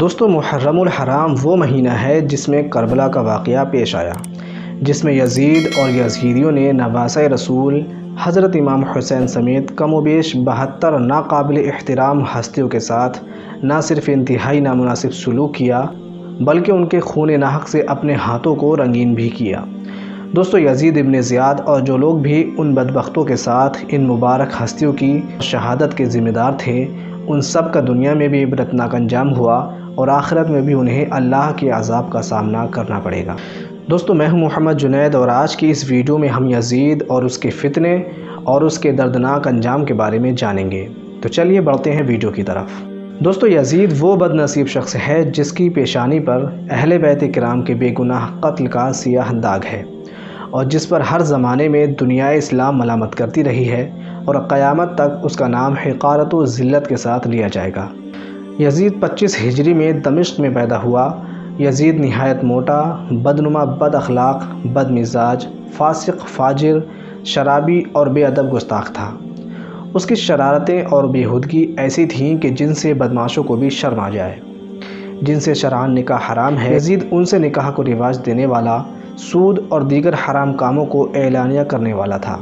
دوستو محرم الحرام وہ مہینہ ہے جس میں کربلا کا واقعہ پیش آیا، جس میں یزید اور یزیدیوں نے نواسۂ رسول حضرت امام حسین سمیت کم و بیش 72 ناقابل احترام ہستیوں کے ساتھ نہ صرف انتہائی نامناسب سلوک کیا بلکہ ان کے خون ناحق سے اپنے ہاتھوں کو رنگین بھی کیا۔ دوستو یزید ابن زیاد اور جو لوگ بھی ان بدبختوں کے ساتھ ان مبارک ہستیوں کی شہادت کے ذمہ دار تھے، ان سب کا دنیا میں بھی عبرتناک انجام ہوا اور آخرت میں بھی انہیں اللہ کے عذاب کا سامنا کرنا پڑے گا۔ دوستو میں ہوں محمد جنید اور آج کی اس ویڈیو میں ہم یزید اور اس کے فتنے اور اس کے دردناک انجام کے بارے میں جانیں گے۔ تو چلیے بڑھتے ہیں ویڈیو کی طرف۔ دوستو یزید وہ بد نصیب شخص ہے جس کی پیشانی پر اہل بیت کرام کے بے گناہ قتل کا سیاہ داغ ہے اور جس پر ہر زمانے میں دنیا اسلام ملامت کرتی رہی ہے اور قیامت تک اس کا نام حقارت و ذلت کے ساتھ لیا جائے گا۔ یزید 25 ہجری میں دمشق میں پیدا ہوا۔ یزید نہایت موٹا، بدنما، بد اخلاق، بد مزاج، فاسق، فاجر، شرابی اور بے ادب گستاخ تھا۔ اس کی شرارتیں اور بیہودگی ایسی تھیں کہ جن سے بدمعاشوں کو بھی شرم آ جائے۔ جن سے شرعاً نکاح حرام ہے، یزید ان سے نکاح کو رواج دینے والا، سود اور دیگر حرام کاموں کو اعلانیہ کرنے والا تھا۔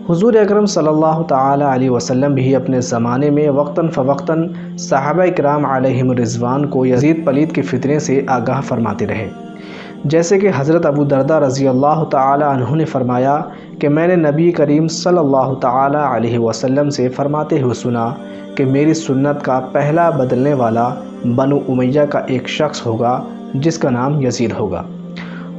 حضور اکرم صلی اللہ تعالی علیہ وسلم بھی اپنے زمانے میں وقتاً فوقتاً صحابہ کرام علیہم الرضوان کو یزید پلید کے فتنے سے آگاہ فرماتے رہے۔ جیسے کہ حضرت ابو درداء رضی اللہ تعالی عنہ نے فرمایا کہ میں نے نبی کریم صلی اللہ تعالی علیہ وسلم سے فرماتے ہوئے سنا کہ میری سنت کا پہلا بدلنے والا بنو امیہ کا ایک شخص ہوگا جس کا نام یزید ہوگا۔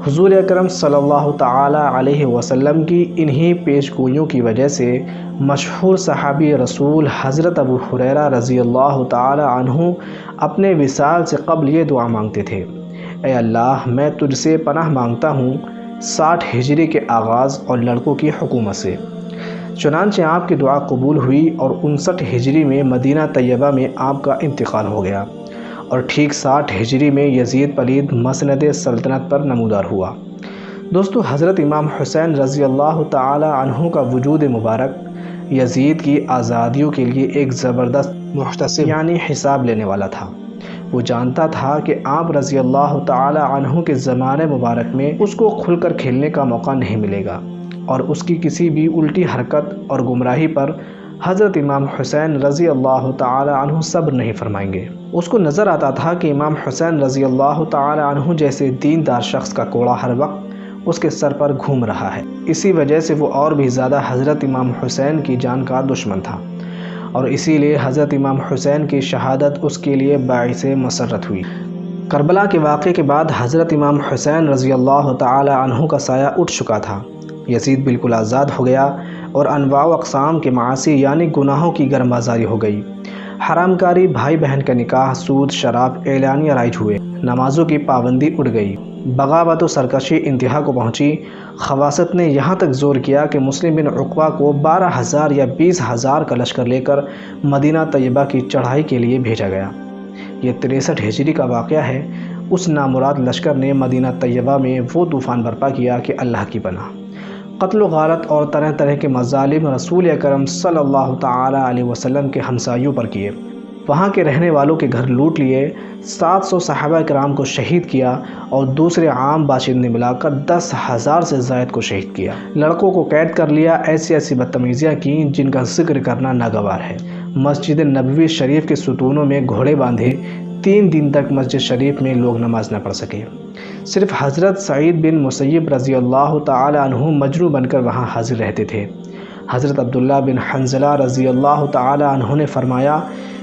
حضور اکرم صلی اللہ تعالی علیہ وسلم کی انہی پیش گوئیوں کی وجہ سے مشہور صحابی رسول حضرت ابو ہریرہ رضی اللہ تعالی عنہ اپنے وصال سے قبل یہ دعا مانگتے تھے: اے اللہ، میں تجھ سے پناہ مانگتا ہوں 60 ہجری کے آغاز اور لڑکوں کی حکومت سے۔ چنانچہ آپ کی دعا قبول ہوئی اور 59 ہجری میں مدینہ طیبہ میں آپ کا انتقال ہو گیا اور ٹھیک 60 ہجری میں یزید پلید مسند سلطنت پر نمودار ہوا۔ دوستو حضرت امام حسین رضی اللہ تعالی عنہ کا وجود مبارک یزید کی آزادیوں کے لیے ایک زبردست محتسب یعنی حساب لینے والا تھا۔ وہ جانتا تھا کہ آپ رضی اللہ تعالی عنہ کے زمانے مبارک میں اس کو کھل کر کھیلنے کا موقع نہیں ملے گا اور اس کی کسی بھی الٹی حرکت اور گمراہی پر حضرت امام حسین رضی اللہ تعالی عنہ صبر نہیں فرمائیں گے۔ اس کو نظر آتا تھا کہ امام حسین رضی اللہ تعالی عنہ جیسے دیندار شخص کا کوڑا ہر وقت اس کے سر پر گھوم رہا ہے۔ اسی وجہ سے وہ اور بھی زیادہ حضرت امام حسین کی جان کا دشمن تھا اور اسی لیے حضرت امام حسین کی شہادت اس کے لیے باعث مسرت ہوئی۔ کربلا کے واقعے کے بعد حضرت امام حسین رضی اللہ تعالی عنہ کا سایہ اٹھ چکا تھا۔ یزید بالکل آزاد ہو گیا اور انواع و اقسام کے معاصی یعنی گناہوں کی گرم بازاری ہو گئی۔ حرام کاری، بھائی بہن کا نکاح، سود، شراب اعلانیہ رائج ہوئے، نمازوں کی پابندی اڑ گئی، بغاوت و سرکشی انتہا کو پہنچی۔ خواصت نے یہاں تک زور کیا کہ مسلم بن عقبہ کو 12,000 یا 20,000 کا لشکر لے کر مدینہ طیبہ کی چڑھائی کے لیے بھیجا گیا۔ یہ 63 ہجری کا واقعہ ہے۔ اس نامراد لشکر نے مدینہ طیبہ میں وہ طوفان برپا کیا کہ اللہ کی پناہ۔ قتل و غارت اور طرح طرح کے مظالم رسول اکرم صلی اللہ تعالی علیہ وسلم کے ہمسایوں پر کیے۔ وہاں کے رہنے والوں کے گھر لوٹ لیے، 700 صحابہ کرام کو شہید کیا اور دوسرے عام باشندے ملا کر 10,000 سے زائد کو شہید کیا۔ لڑکوں کو قید کر لیا، ایسی بدتمیزیاں کیں جن کا ذکر کرنا ناگوار ہے۔ مسجد نبوی شریف کے ستونوں میں گھوڑے باندھے 3 دن تک مسجد شریف میں لوگ نماز نہ پڑھ سکے۔ صرف حضرت سعید بن مسیب رضی اللہ تعالی عنہ مجنوں بن کر وہاں حاضر رہتے تھے۔ حضرت عبداللہ بن حنظلہ رضی اللہ تعالی عنہ نے فرمایا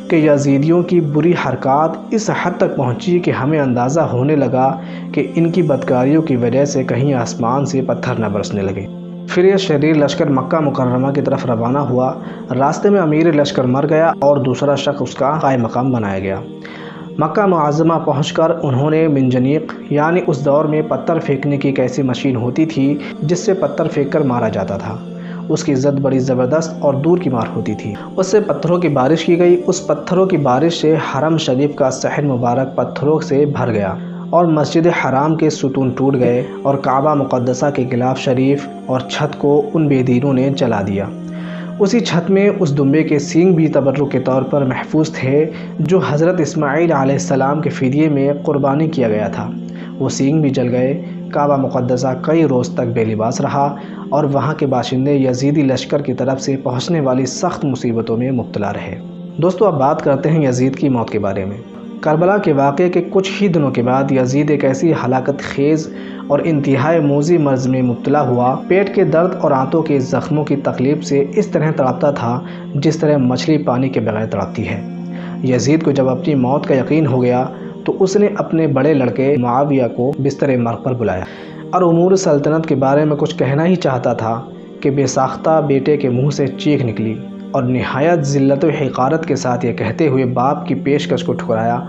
کہ یزیدیوں کی بری حرکات اس حد تک پہنچی کہ ہمیں اندازہ ہونے لگا کہ ان کی بدکاریوں کی وجہ سے کہیں آسمان سے پتھر نہ برسنے لگے۔ پھر یہ شریر لشکر مکہ مکرمہ کی طرف روانہ ہوا۔ راستے میں امیر لشکر مر گیا اور دوسرا شخص اس کا قائم مقام بنایا گیا۔ مکہ معظمہ پہنچ کر انہوں نے منجنیق یعنی اس دور میں پتھر پھینکنے کی ایک ایسی مشین ہوتی تھی جس سے پتھر پھینک کر مارا جاتا تھا۔ اس کی زد بڑی زبردست اور دور کی مار ہوتی تھی۔ اس سے پتھروں کی بارش کی گئی۔ اس پتھروں کی بارش سے حرم شریف کا صحن مبارک پتھروں سے بھر گیا اور مسجد حرام کے ستون ٹوٹ گئے اور کعبہ مقدسہ کے غلاف شریف اور چھت کو ان بے دینوں نے جلا دیا۔ اسی چھت میں اس دمبے کے سینگ بھی تبرک کے طور پر محفوظ تھے جو حضرت اسماعیل علیہ السلام کے فدیے میں قربانی کیا گیا تھا۔ وہ سینگ بھی جل گئے۔ کعبہ مقدسہ کئی روز تک بے لباس رہا اور وہاں کے باشندے یزیدی لشکر کی طرف سے پہنچنے والی سخت مصیبتوں میں مبتلا رہے۔ دوستو اب بات کرتے ہیں یزید کی موت کے بارے میں۔ کربلا کے واقعے کے کچھ ہی دنوں کے بعد یزید ایک ایسی ہلاکت خیز اور انتہائی موذی مرض میں مبتلا ہوا۔ پیٹ کے درد اور آنتوں کے زخموں کی تکلیف سے اس طرح تڑپتا تھا جس طرح مچھلی پانی کے بغیر تڑپتی ہے۔ یزید کو جب اپنی موت کا یقین ہو گیا تو اس نے اپنے بڑے لڑکے معاویہ کو بستر مرگ پر بلایا اور امور سلطنت کے بارے میں کچھ کہنا ہی چاہتا تھا کہ بے ساختہ بیٹے کے منہ سے چیخ نکلی اور نہایت ذلت و حقارت کے ساتھ یہ کہتے ہوئے باپ کی پیشکش کو ٹھکرایا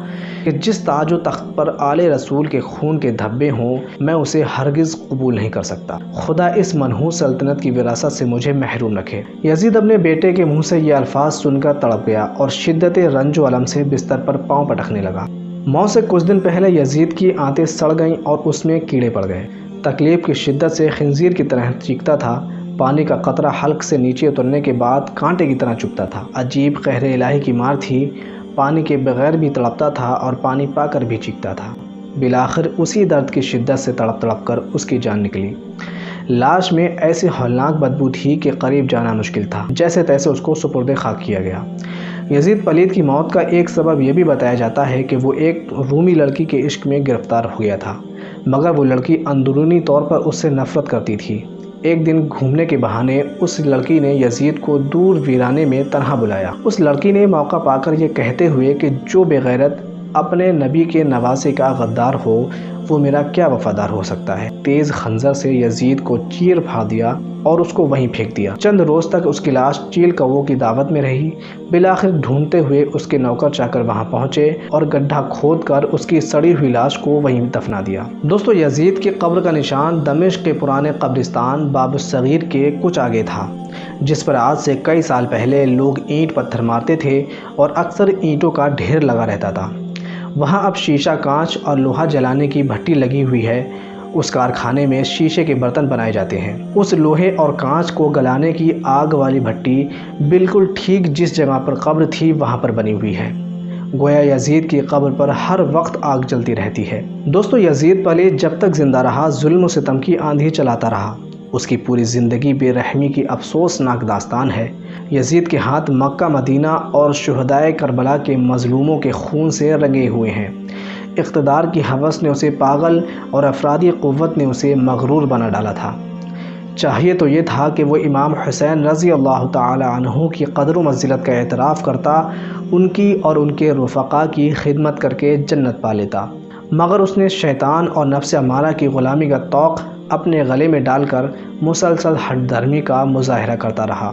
کہ جس تاج و تخت پر آل رسول کے خون کے دھبے ہوں میں اسے ہرگز قبول نہیں کر سکتا۔ خدا اس منحوس سلطنت کی وراثت سے مجھے محروم رکھے۔ یزید اپنے بیٹے کے منہ سے یہ الفاظ سن کر تڑپ گیا اور شدت رنج و الم سے بستر پر پاؤں پٹکنے لگا۔ موت سے کچھ دن پہلے یزید کی آنتیں سڑ گئیں اور اس میں کیڑے پڑ گئے۔ تکلیف کی شدت سے خنزیر کی طرح چیختا تھا۔ پانی کا قطرہ حلق سے نیچے اترنے کے بعد کانٹے کی طرح چبھتا تھا۔ عجیب قہر الہی کی مار تھی۔ پانی کے بغیر بھی تڑپتا تھا اور پانی پا کر بھی چیختا تھا۔ بالآخر اسی درد کی شدت سے تڑپ تڑپ کر اس کی جان نکلی۔ لاش میں ایسی ہولناک بدبو تھی کہ قریب جانا مشکل تھا۔ جیسے تیسے اس کو سپرد خاک کیا گیا۔ یزید پلید کی موت کا ایک سبب یہ بھی بتایا جاتا ہے کہ وہ ایک رومی لڑکی کے عشق میں گرفتار ہو گیا تھا، مگر وہ لڑکی اندرونی طور پر اس سے نفرت کرتی تھی۔ ایک دن گھومنے کے بہانے اس لڑکی نے یزید کو دور ویرانے میں تنہا بلایا۔ اس لڑکی نے موقع پا کر یہ کہتے ہوئے کہ جو بے غیرت اپنے نبی کے نواسے کا غدار ہو وہ میرا کیا وفادار ہو سکتا ہے، تیز خنجر سے یزید کو چیر پھاڑ دیا اور اس کو وہیں پھینک دیا۔ چند روز تک اس کی لاش چیل کووں کی دعوت میں رہی۔ بالآخر ڈھونڈتے ہوئے اس کے نوکر چاکر وہاں پہنچے اور گڈھا کھود کر اس کی سڑی ہوئی لاش کو وہیں دفنا دیا۔ دوستو یزید کی قبر کا نشان دمشق کے پرانے قبرستان باب الصغیر کے کچھ آگے تھا، جس پر آج سے کئی سال پہلے لوگ اینٹ پتھر مارتے تھے اور اکثر اینٹوں کا ڈھیر لگا رہتا تھا۔ وہاں اب شیشہ کانچ اور لوہا جلانے کی بھٹی لگی ہوئی ہے۔ اس کارخانے میں شیشے کے برتن بنائے جاتے ہیں۔ اس لوہے اور کانچ کو گلانے کی آگ والی بھٹی بالکل ٹھیک جس جگہ پر قبر تھی وہاں پر بنی ہوئی ہے۔ گویا یزید کی قبر پر ہر وقت آگ جلتی رہتی ہے۔ دوستو یزید پلید جب تک زندہ رہا ظلم و ستم کی آندھی چلاتا رہا۔ اس کی پوری زندگی بے رحمی کی افسوسناک داستان ہے۔ یزید کے ہاتھ مکہ مدینہ اور شہدائے کربلا کے مظلوموں کے خون سے رنگے ہوئے ہیں۔ اقتدار کی ہوس نے اسے پاگل اور افرادی قوت نے اسے مغرور بنا ڈالا تھا۔ چاہیے تو یہ تھا کہ وہ امام حسین رضی اللہ تعالی عنہ کی قدر و منزلت کا اعتراف کرتا، ان کی اور ان کے رفقا کی خدمت کر کے جنت پا لیتا، مگر اس نے شیطان اور نفس امارہ کی غلامی کا طوق اپنے گلے میں ڈال کر مسلسل ہٹ دھرمی کا مظاہرہ کرتا رہا۔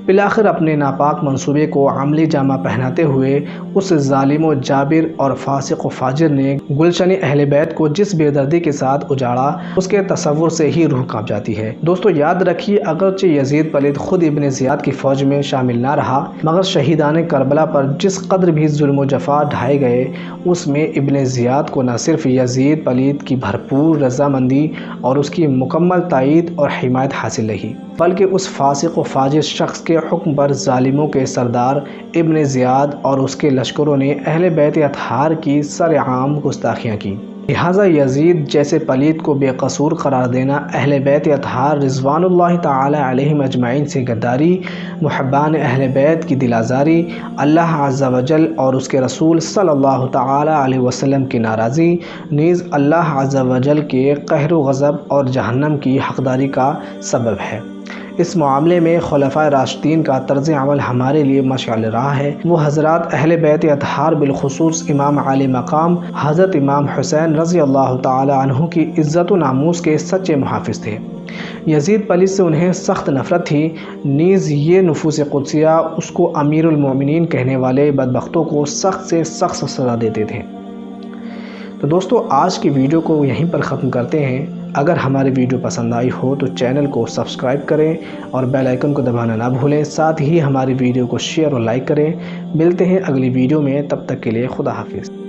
بالآخر اپنے ناپاک منصوبے کو عملی جامہ پہناتے ہوئے اس ظالم و جابر اور فاسق و فاجر نے گلشن اہل بیت کو جس بے دردی کے ساتھ اجاڑا اس کے تصور سے ہی روح کانپ جاتی ہے۔ دوستو یاد رکھیے اگرچہ یزید پلید خود ابن زیاد کی فوج میں شامل نہ رہا، مگر شہیدان کربلا پر جس قدر بھی ظلم و جفا ڈھائے گئے اس میں ابن زیاد کو نہ صرف یزید پلید کی بھرپور رضامندی اور اس کی مکمل تائید اور حمایت حاصل رہی، بلکہ اس فاسق و فاجر شخص کے حکم پر ظالموں کے سردار ابن زیاد اور اس کے لشکروں نے اہل بیت اطہار کی سرعام گستاخیاں کی۔ لہٰذا یزید جیسے پلید کو بے قصور قرار دینا اہل بیت اطہار رضوان اللہ تعالی علیہم اجمعین سے غداری، محبان اہل بیت کی دل آزاری، اللہ عز و جل اور اس کے رسول صلی اللہ تعالی علیہ وسلم کی ناراضی، نیز اللہ عز و جل کے قہر و غضب اور جہنم کی حقداری کا سبب ہے۔ اس معاملے میں خلفائے راشدین کا طرز عمل ہمارے لیے مشعل راہ ہے۔ وہ حضرات اہل بیت اطہار بالخصوص امام علی مقام حضرت امام حسین رضی اللہ تعالی عنہ کی عزت و ناموس کے سچے محافظ تھے۔ یزید پلید سے انہیں سخت نفرت تھی، نیز یہ نفوس قدسیہ اس کو امیر المومنین کہنے والے بدبختوں کو سخت سے سخت سزا دیتے تھے۔ تو دوستو آج کی ویڈیو کو یہیں پر ختم کرتے ہیں۔ اگر ہماری ویڈیو پسند آئی ہو تو چینل کو سبسکرائب کریں اور بیل آئیکن کو دبانا نہ بھولیں، ساتھ ہی ہماری ویڈیو کو شیئر اور لائک کریں۔ ملتے ہیں اگلی ویڈیو میں، تب تک کے لیے خدا حافظ۔